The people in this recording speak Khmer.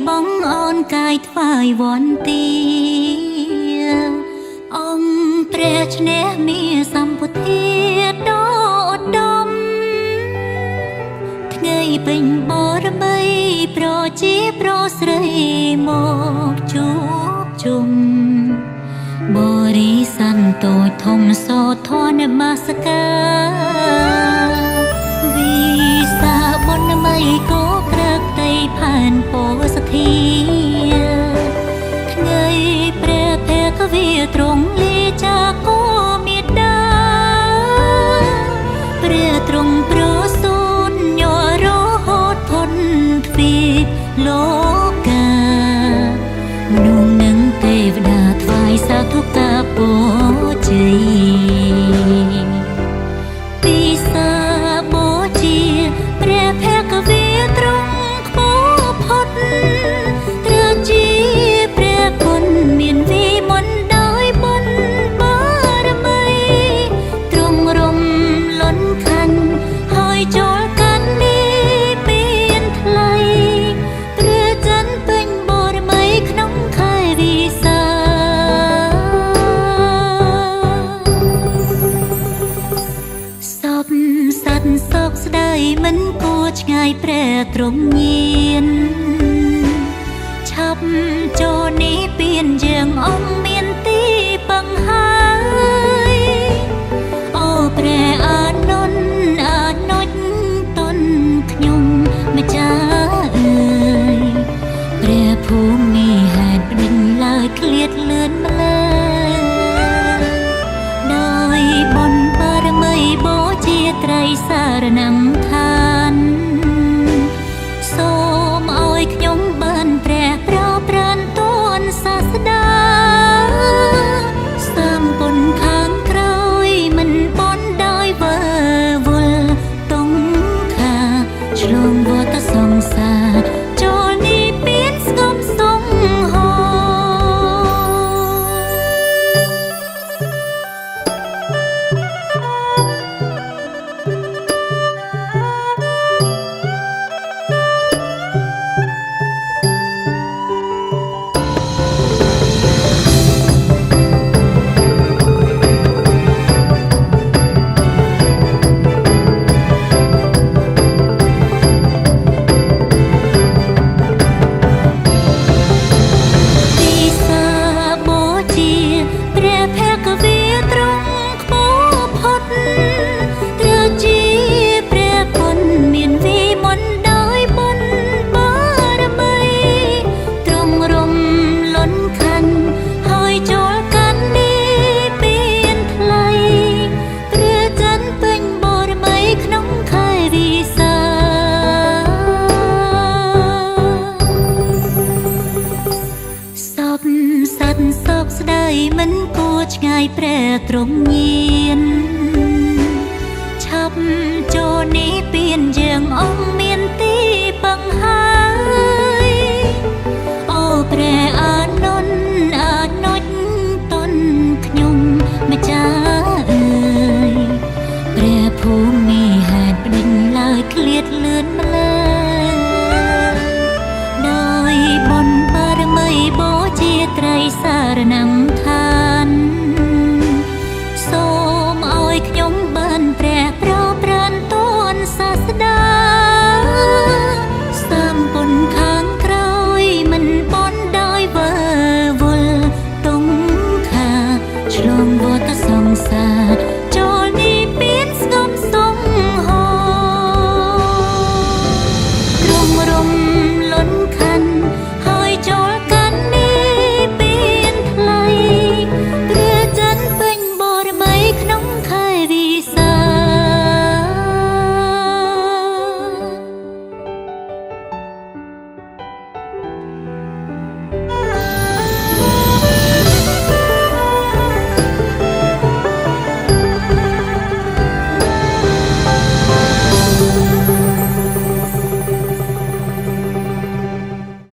បងអូនកាយថ្វាយវន្ទាអង្គព្រះឈ្នះមានសម្ពុទ្ធាដ៏ឧត្តមថ្ងៃពេញបរមីប្រជាប្រុសស្រីមកជួបជុំបរិសន្តូចធំសោធនមស្ការវិសាបុណ្យមីក៏ក្រឹកតីផានពោសធាថ្ងៃព្រះភគវាទ្រង់លាចាគោមេដាព្រះទ្រង់ប្រសូនញ័ររហូតផុនទ្វីបលោកកាមនុស្សនឹងទេវតាថ្វាយសាធុកាពោជ័យពីសាបូជាព្រះភគវាទ្រង់ខ្ពស់ផុតត្រជាព្រះគុណមានវិមន្តដោយបុណ្យបារមីទ្រង់រំលន់ខណ្ឌហើយចូលកាន់នេះមានថ្លៃព្រះច័ន្ទពេញបរមីក្នុងខែវិសាសពសត្វសោកស្ដាយមិនគួរឆ្ងាយព្រះទ្រង់ញៀនឆាប់ចូលនេះពៀនយើងអង្គមានទីបង្ហើយអូព្រះអានុនអានុចតនខ្ញុំម្ចាស់អើយព្រះភូមិហេតុបដិញឡើយឃ្លាតលឿនម្ល៉េះដោយបុណ្យបារមីបូជាត្រៃសារណង្ឋានសូមឲ្យខ្ញុំបានព្រះប្រោប្រានទូនសាស្តាសំពុនខាងក្រោយមិនបនដោយវើវល់តុងខាឆ្លងវត្តសង្សារចូលនេះពៀនស្គមសងហោសោកស្ដាយមិនគួរឆ្ងាយព្រះទ្រង់ញៀនឆាប់ចូលនេះពៀនយើងអង្គមានទីបង្ហើយអូព្រះអានុនអានុចតនខ្ញុំម្ចាស់អើយព្រះភូមិហេតុបដិញឡើយឃ្លាតលឿន